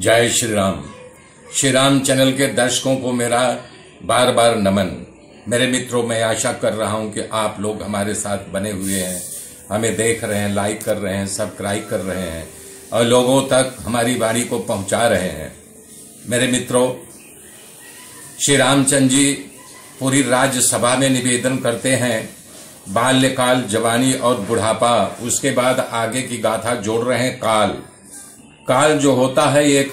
जय श्री राम। श्री राम चैनल के दर्शकों को मेरा बार बार नमन। मेरे मित्रों, मैं आशा कर रहा हूं कि आप लोग हमारे साथ बने हुए हैं, हमें देख रहे हैं, लाइक कर रहे हैं, सब्सक्राइब कर रहे हैं और लोगों तक हमारी वाणी को पहुंचा रहे हैं। मेरे मित्रों, श्री रामचंद्र जी पूरी राज्यसभा में निवेदन करते हैं, बाल्यकाल, जवानी और बुढ़ापा, उसके बाद आगे की गाथा जोड़ रहे हैं काल। काल जो होता है, एक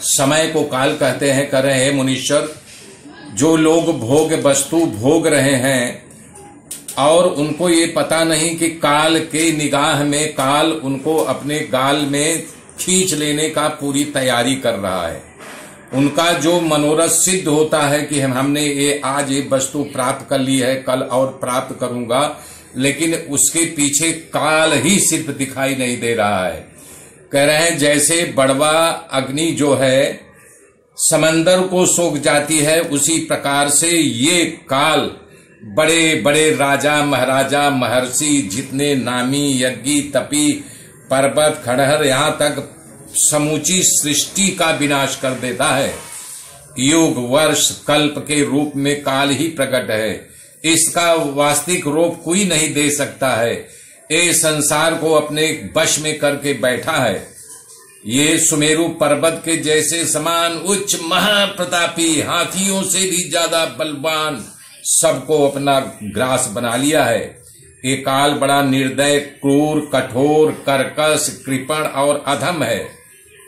समय को काल कहते हैं। कह रहे हैं मुनीश्वर, जो लोग भोग वस्तु भोग रहे हैं और उनको ये पता नहीं कि काल के निगाह में काल उनको अपने गाल में खींच लेने का पूरी तैयारी कर रहा है। उनका जो मनोरथ सिद्ध होता है कि हमने ये आज ये वस्तु प्राप्त कर ली है, कल और प्राप्त करूंगा, लेकिन उसके पीछे काल ही सिर्फ दिखाई नहीं दे रहा है। कह रहे हैं जैसे बड़वा अग्नि जो है समंदर को सोख जाती है, उसी प्रकार से ये काल बड़े बड़े राजा महाराजा महर्षि, जितने नामी यज्ञी तपी पर्वत खड़हर, यहाँ तक समूची सृष्टि का विनाश कर देता है। युग वर्ष कल्प के रूप में काल ही प्रकट है। इसका वास्तविक रूप कोई नहीं दे सकता है। ये संसार को अपने वश में करके बैठा है। ये सुमेरु पर्वत के जैसे समान उच्च महाप्रतापी, हाथियों से भी ज्यादा बलवान, सबको अपना ग्रास बना लिया है। ये काल बड़ा निर्दय, क्रूर, कठोर, कर्कश, कृपण और अधम है।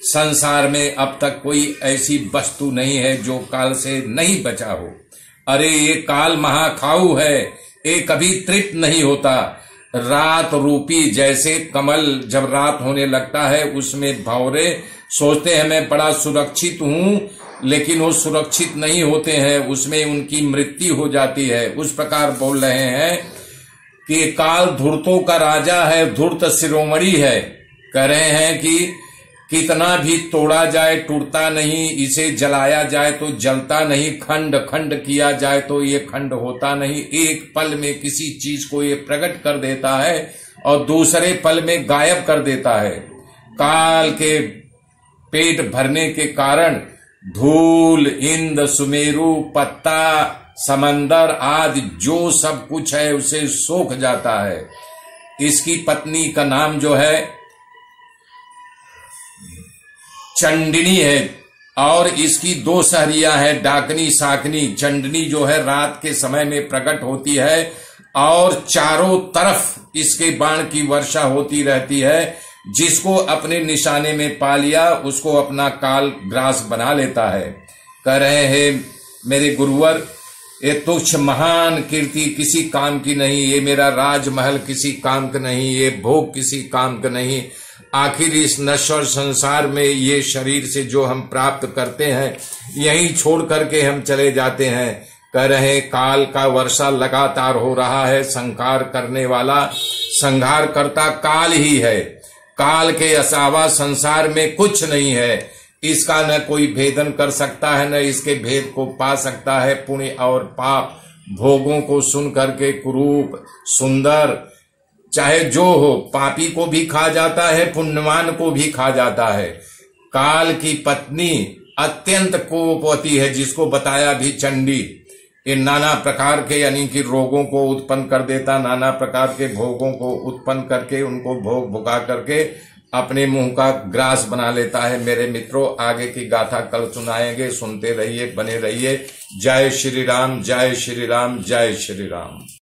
संसार में अब तक कोई ऐसी वस्तु नहीं है जो काल से नहीं बचा हो। अरे ये काल महाखाऊ है, ये कभी तृप्त नहीं होता। रात रूपी जैसे कमल जब रात होने लगता है, उसमें भंवरे सोचते हैं मैं बड़ा सुरक्षित हूं, लेकिन वो सुरक्षित नहीं होते हैं, उसमें उनकी मृत्यु हो जाती है। उस प्रकार बोल रहे हैं कि काल धूर्तों का राजा है, धूर्त शिरोमणि है। कह रहे हैं कि कितना भी तोड़ा जाए टूटता नहीं, इसे जलाया जाए तो जलता नहीं, खंड खंड किया जाए तो ये खंड होता नहीं। एक पल में किसी चीज को ये प्रकट कर देता है और दूसरे पल में गायब कर देता है। काल के पेट भरने के कारण धूल, इंद्र, सुमेरु, पत्ता, समंदर आदि जो सब कुछ है उसे सोख जाता है। इसकी पत्नी का नाम जो है चंडिनी है और इसकी दो सहरियां हैं, डाकनी, शाकनी। चंडिनी जो है रात के समय में प्रकट होती है और चारों तरफ इसके बाण की वर्षा होती रहती है। जिसको अपने निशाने में पा लिया उसको अपना काल ग्रास बना लेता है। कह रहे हैं मेरे गुरुवर, ये तुच्छ महान कीर्ति किसी काम की नहीं, ये मेरा राजमहल किसी काम का नहीं, ये भोग किसी काम का नहीं। आखिर इस नश्वर संसार में ये शरीर से जो हम प्राप्त करते हैं, यहीं छोड़ करके हम चले जाते हैं। कह रहे काल का वर्षा लगातार हो रहा है। संहार करने वाला, संहार करता काल ही है। काल के अलावा संसार में कुछ नहीं है। इसका न कोई भेदन कर सकता है, न इसके भेद को पा सकता है। पुण्य और पाप भोगों को सुन करके कुरूप, सुंदर, चाहे जो हो, पापी को भी खा जाता है, पुण्यवान को भी खा जाता है। काल की पत्नी अत्यंत कोपवती है, जिसको बताया भी चंडी। ये नाना प्रकार के यानी कि रोगों को उत्पन्न कर देता, नाना प्रकार के भोगों को उत्पन्न करके उनको भोग भुगा करके अपने मुंह का ग्रास बना लेता है। मेरे मित्रों, आगे की गाथा कल सुनाएंगे, सुनते रहिए, बने रहिए। जय श्री राम, जय श्री राम, जय श्री राम।